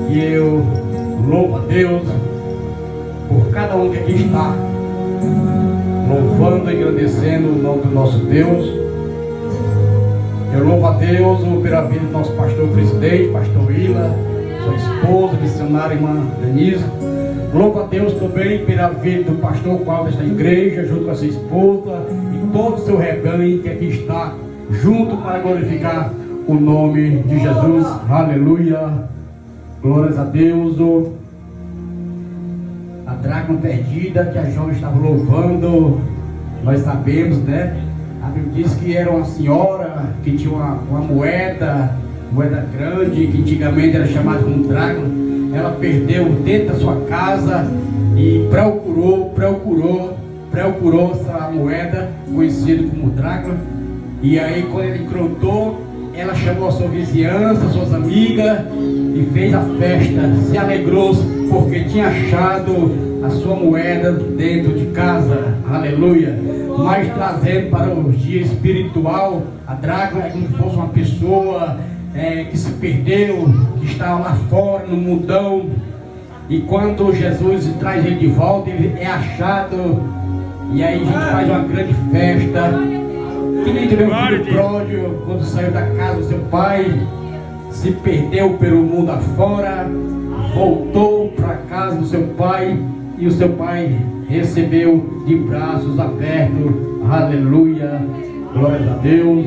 E eu louvo a Deus por cada um que aqui está, louvando e agradecendo o nome do nosso Deus. Eu louvo a Deus pela vida do nosso pastor presidente, pastor Ila, sua esposa, missionária irmã Denise. Louvo a Deus também pela vida do pastor qual desta igreja, junto com a sua esposa e todo o seu rebanho que aqui está, junto para glorificar o nome de Jesus. Aleluia. Glórias a Deus. A dracma perdida que a jovem estava louvando, nós sabemos, né? A Bíblia diz que era uma senhora que tinha uma moeda grande, que antigamente era chamada como dracma. Ela perdeu dentro da sua casa e procurou essa moeda, conhecida como dracma. E aí, quando ele encontrou, ela chamou a sua vizinhança, suas amigas, e fez a festa, se alegrou porque tinha achado a sua moeda dentro de casa. Aleluia. Mas trazendo para o dia espiritual, a dracma é como se fosse uma pessoa que se perdeu, que estava lá fora no mundão, e quando Jesus traz ele de volta, ele é achado, e aí a gente faz uma grande festa. Que nem teve um filho pródigo, quando saiu da casa do seu pai, se perdeu pelo mundo afora, voltou para a casa do seu pai, e o seu pai recebeu de braços abertos. Aleluia, glória a Deus.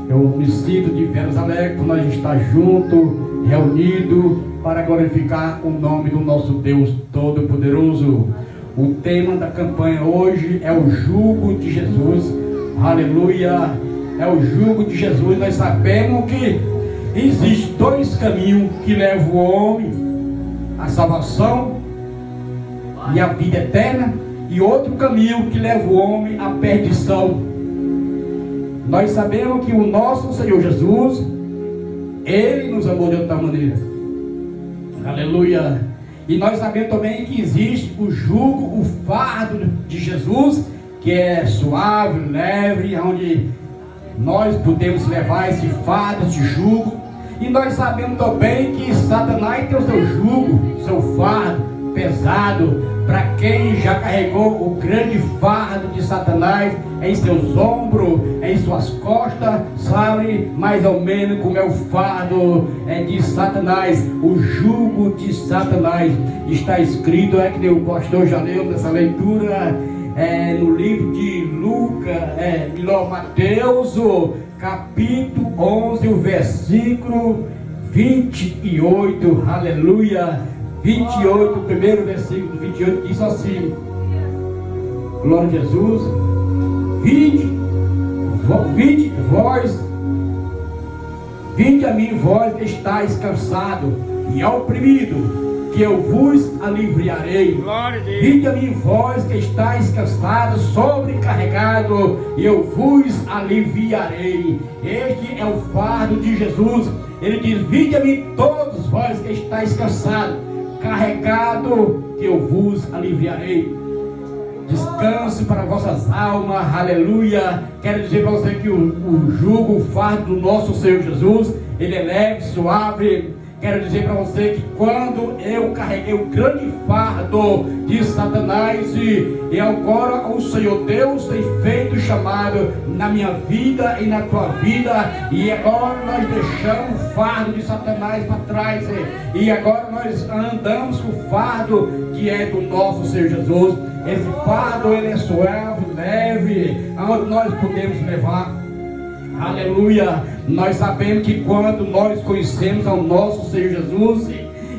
Eu me sinto de veras alegre por nós estar juntos, reunidos, para glorificar o nome do nosso Deus Todo-Poderoso. O tema da campanha hoje é o jugo de Jesus. Aleluia, é o jugo de Jesus. Nós sabemos que existem dois caminhos que levam o homem à salvação e à vida eterna, e outro caminho que leva o homem à perdição. Nós sabemos que o nosso Senhor Jesus, Ele nos amou de outra maneira. Aleluia. E nós sabemos também que existe o jugo, o fardo de Jesus, que é suave, leve, onde nós podemos levar esse fardo, esse jugo. E nós sabemos também que Satanás tem o seu jugo, seu fardo pesado. Para quem já carregou o grande fardo de Satanás em seus ombros, em suas costas, sabe mais ou menos como é o fardo de Satanás, o jugo de Satanás. Está escrito, que nem o pastor já leu nessa leitura, no livro de Lucas, Mateus, capítulo 11, o versículo 28, aleluia. 28, o primeiro versículo 28 diz assim: glória a Jesus. Vinde a mim, vós que estáis cansado e oprimido, que eu vos aliviarei. Vinde a mim, vós que estáis cansados, sobrecarregado, e eu vos aliviarei. Este é o fardo de Jesus. Ele diz: vinde a mim todos vós que estáis cansados, carregado, que eu vos aliviarei. Descanse para vossas almas. Aleluia. Quero dizer para você que o jugo, o fardo do nosso Senhor Jesus, ele é leve, suave. Quero dizer para você que quando eu carreguei o grande fardo de Satanás, e agora o Senhor Deus tem feito chamado na minha vida e na tua vida, e agora nós deixamos o fardo de Satanás para trás, e agora nós andamos com o fardo que é do nosso Senhor Jesus. Esse fardo, ele é suave, leve, aonde nós podemos levar. Aleluia. Nós sabemos que quando nós conhecemos ao nosso Senhor Jesus,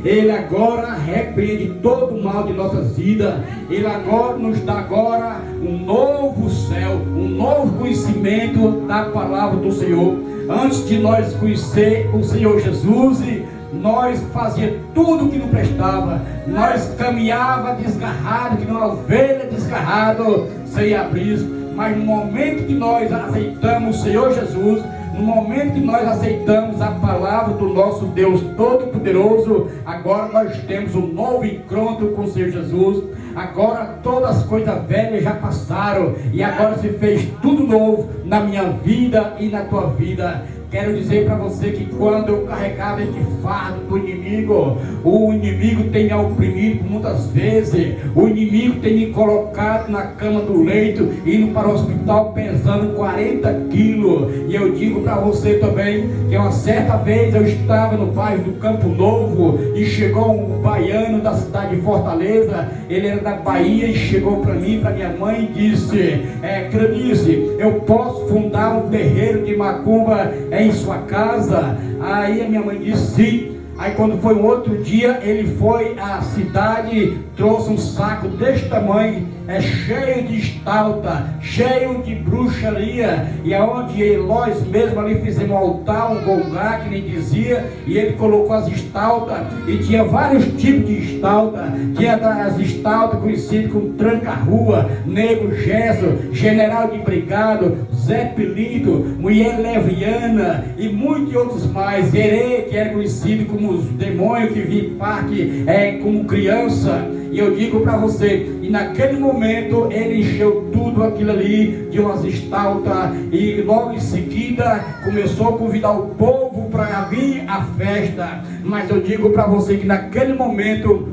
Ele agora repreende todo o mal de nossas vidas. Ele agora nos dá agora um novo céu, um novo conhecimento da palavra do Senhor. Antes de nós conhecer o Senhor Jesus, nós fazíamos tudo que não prestava. Nós caminhava desgarrado, que não uma ovelha desgarrado, sem abrigo. Mas no momento que nós aceitamos o Senhor Jesus, no momento que nós aceitamos a palavra do nosso Deus Todo-Poderoso, agora nós temos um novo encontro com o Senhor Jesus. Agora todas as coisas velhas já passaram, e agora se fez tudo novo na minha vida e na tua vida. Quero dizer para você que quando eu carregava este fardo do inimigo, o inimigo tem me oprimido muitas vezes, o inimigo tem me colocado na cama do leito, indo para o hospital pesando 40 quilos. E eu digo para você também que uma certa vez eu estava no bairro do Campo Novo e chegou um baiano da cidade de Fortaleza, ele era da Bahia, e chegou para mim, para minha mãe, e disse: Cranice, eu posso fundar um terreiro de macumba em sua casa? Aí a minha mãe disse sim. Aí quando foi um outro dia, ele foi à cidade, trouxe um saco deste tamanho, cheio de estalta, cheio de bruxaria, e aonde nós mesmos ali fizemos um altar, um gongá, que nem dizia, e ele colocou as estaltas, e tinha vários tipos de estalta. Tinha as estaltas conhecidas como Tranca-Rua, Nego Gesso, General de Brigado, Zé Pelito, Mulher Leviana e muitos outros mais. Herê, que era conhecido como os demônios que vinham em parque como criança. E eu digo para você, e naquele momento ele encheu tudo aquilo ali de umas estaltas, e logo em seguida começou a convidar o povo para vir à festa. Mas eu digo para você que naquele momento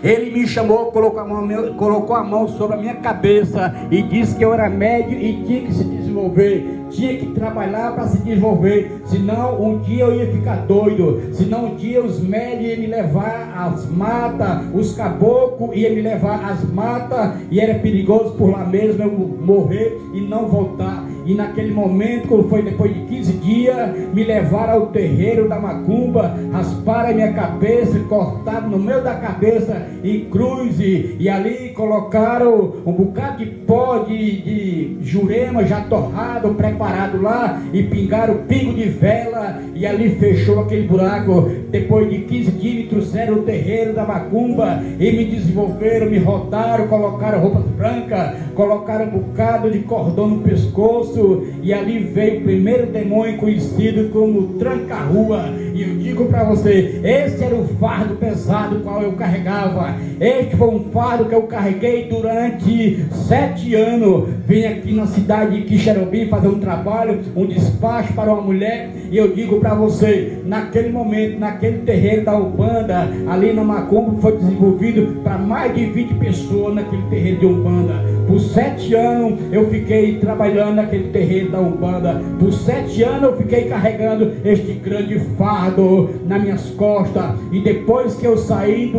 ele me chamou, colocou a mão sobre a minha cabeça e disse que eu era médio e tinha que se desenvolver, tinha que trabalhar para se desenvolver, senão um dia eu ia ficar doido, senão um dia os médios iam me levar às matas, os caboclos iam me levar às matas, e era perigoso por lá mesmo eu morrer e não voltar. E naquele momento, quando foi depois de 15 dias, me levaram ao terreiro da macumba, rasparam a minha cabeça, cortaram no meio da cabeça e cruz, e ali colocaram um bocado de pó de jurema já torrado, preparado lá, e pingaram pingo de vela, e ali fechou aquele buraco. Depois de 15 dias me trouxeram o terreiro da macumba e me desenvolveram, me rodaram, colocaram roupas brancas, colocaram um bocado de cordão no pescoço, e ali veio o primeiro demônio conhecido como Tranca-Rua. E eu digo para você, esse era o fardo pesado qual eu carregava. Este foi um fardo que eu carreguei durante 7 anos. Vim aqui na cidade de Quixerobi fazer um trabalho, um despacho para uma mulher, e eu digo para você, naquele momento, naquele terreiro da Umbanda, ali na macumba, foi desenvolvido para mais de 20 pessoas naquele terreiro de Umbanda. Por 7 anos eu fiquei trabalhando naquele terreiro da Umbanda. Por 7 anos eu fiquei carregando este grande fardo nas minhas costas. E depois que eu saí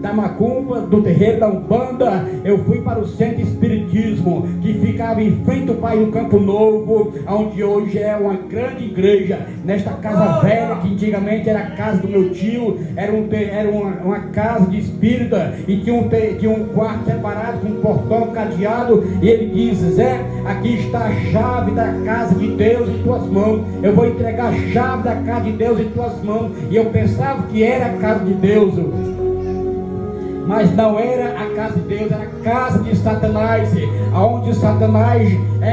da macumba, do terreiro da Umbanda, eu fui para o centro de espiritismo, que ficava em frente ao bairro do Campo Novo, onde hoje é uma grande igreja. Nesta casa velha, que antigamente era a casa do meu tio, era uma casa de espírita, e tinha um quarto separado com um portão cadeado, e ele diz: Zé, aqui está a chave da casa de Deus em tuas mãos, eu vou entregar a chave da casa de Deus em tuas mãos. E eu pensava que era a casa de Deus, mas não era a casa de Deus, era a casa de Satanás, onde Satanás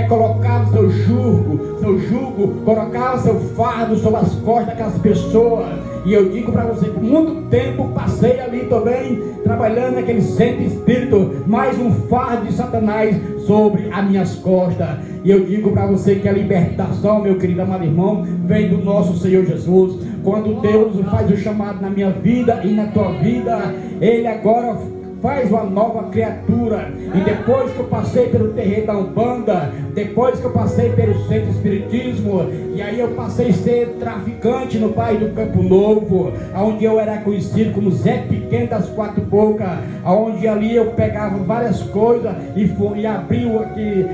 colocava seu jugo, colocava seu fardo sobre as costas daquelas pessoas. E eu digo para você, por muito tempo passei ali também, trabalhando naquele centro espírito, mais um fardo de Satanás sobre as minhas costas. E eu digo para você que a libertação, meu querido amado irmão, vem do nosso Senhor Jesus. Quando Deus faz o chamado na minha vida e na tua vida, Ele agora faz uma nova criatura. E depois que eu passei pelo terreiro da Umbanda, depois que eu passei pelo centro espiritismo, e aí eu passei a ser traficante no bairro do Campo Novo, onde eu era conhecido como Zé Pequeno das Quatro Bocas, onde ali eu pegava várias coisas e abriu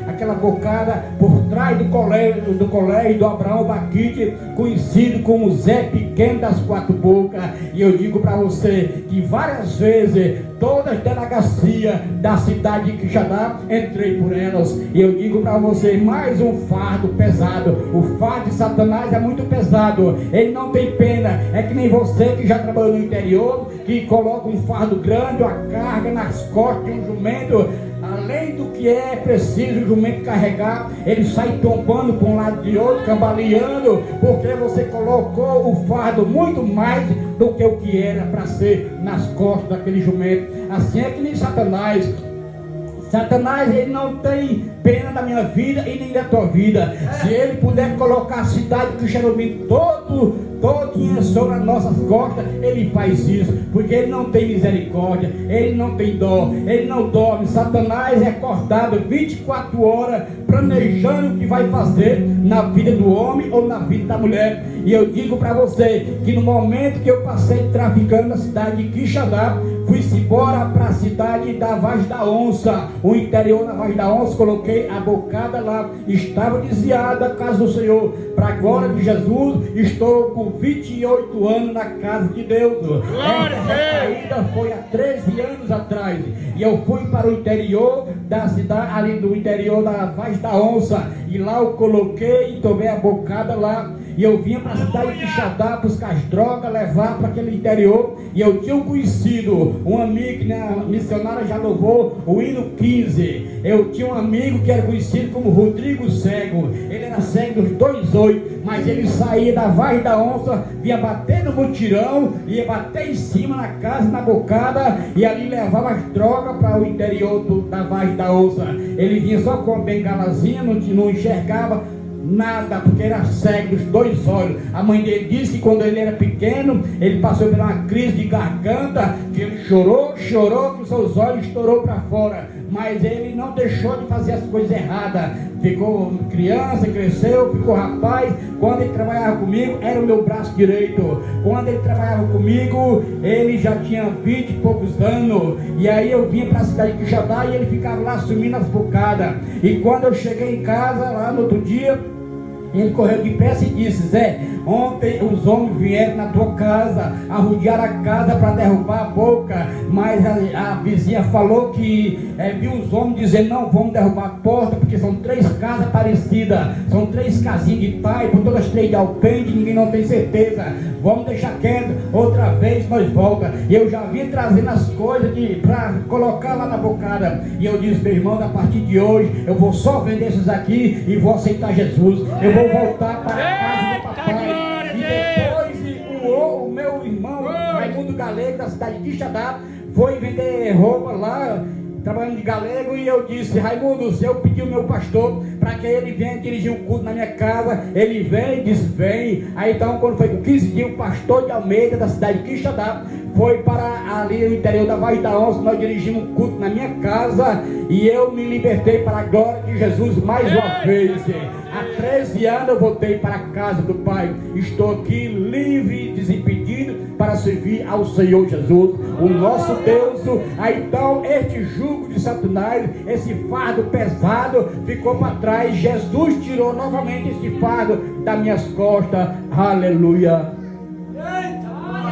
aquela bocada por trás do colégio do Abraão Baquite, conhecido como Zé Pequeno das Quatro Bocas. E eu digo para você que várias vezes, todas as delegacias da cidade de Quixadá, entrei por elas. E eu digo para você, mais um fardo pesado. O fardo de Satanás é muito pesado, ele não tem pena. É que nem você que já trabalhou no interior, que coloca um fardo grande, uma carga nas costas de um jumento. Além do que é preciso o jumento carregar, ele sai tombando para um lado de outro, cambaleando, porque você colocou o fardo muito mais do que o que era para ser nas costas daquele jumento. Assim é que nem Satanás Satanás, ele não tem pena da minha vida e nem da tua vida. Se ele puder colocar a cidade que o cherubim todinha sobre as nossas costas, ele faz isso, porque ele não tem misericórdia, ele não tem dó, ele não dorme. Satanás é acordado 24 horas planejando o que vai fazer na vida do homem ou na vida da mulher. E eu digo para você que no momento que eu passei traficando na cidade de Quixadá, fui-se embora para a cidade da Vaz da Onça, o interior da Vaz da Onça, coloquei a bocada lá, estava desviada a casa do Senhor, para a glória de Jesus. Estou com 28 anos na casa de Deus. Essa saída foi há 13 anos atrás, e eu fui para o interior da cidade, ali do interior da Vaz da Onça, e lá eu coloquei e tomei a bocada lá. E eu vinha para a cidade de Quixadá buscar as drogas, levar para aquele interior. E eu tinha conhecido um amigo que na missionária já louvou o hino 15. Eu tinha um amigo que era conhecido como Rodrigo Cego. Ele era cego dos 2 olhos, mas ele saía da Vaz da Onça, vinha bater no mutirão, ia bater em cima na casa, na bocada, e ali levava as drogas para o interior da Vaz da Onça. Ele vinha só com a bengalazinha, não enxergava nada, porque era cego dos 2 olhos. A mãe dele disse que quando ele era pequeno, ele passou por uma crise de garganta, que ele chorou, que os seus olhos estourou para fora, mas ele não deixou de fazer as coisas erradas. Ficou criança, cresceu, ficou rapaz. Quando ele trabalhava comigo, era o meu braço direito. Quando ele trabalhava comigo, ele já tinha 20 e poucos anos. E aí eu vinha para a cidade de Quixadá e ele ficava lá sumindo as bocadas. E quando eu cheguei em casa, lá no outro dia, ele correu de pressa e disse: Zé, ontem os homens vieram na tua casa, arrodearam a casa para derrubar a boca, mas a vizinha falou que viu os homens dizendo: não, vamos derrubar a porta, porque são 3 casas parecidas, são 3 casinhas de pai, por todas 3 de alpendre, ninguém não tem certeza, vamos deixar quieto, outra vez nós volta. E eu já vim trazendo as coisas para colocar lá na bocada, e eu disse: meu irmão, a partir de hoje eu vou só vender esses aqui e vou aceitar Jesus, eu vou voltar para a casa do papai. E depois o meu irmão Raimundo Galego, da cidade de Quixadá, foi vender roupa lá, trabalhando de galego. E eu disse: Raimundo, se eu pedir o meu pastor para que ele venha dirigir um culto na minha casa, ele vem, diz vem. Aí então, quando foi com 15 dias, o pastor de Almeida, da cidade de Quixadá, foi para ali no interior da Vaz da Onça. Nós dirigimos um culto na minha casa e eu me libertei para a glória de Jesus mais uma vez. Há 13 anos eu voltei para a casa do Pai. Estou aqui livre e desimpedido para servir ao Senhor Jesus, o nosso Deus. Aí então este jugo de Satanás, esse fardo pesado ficou para trás. Jesus tirou novamente esse fardo das minhas costas. Aleluia.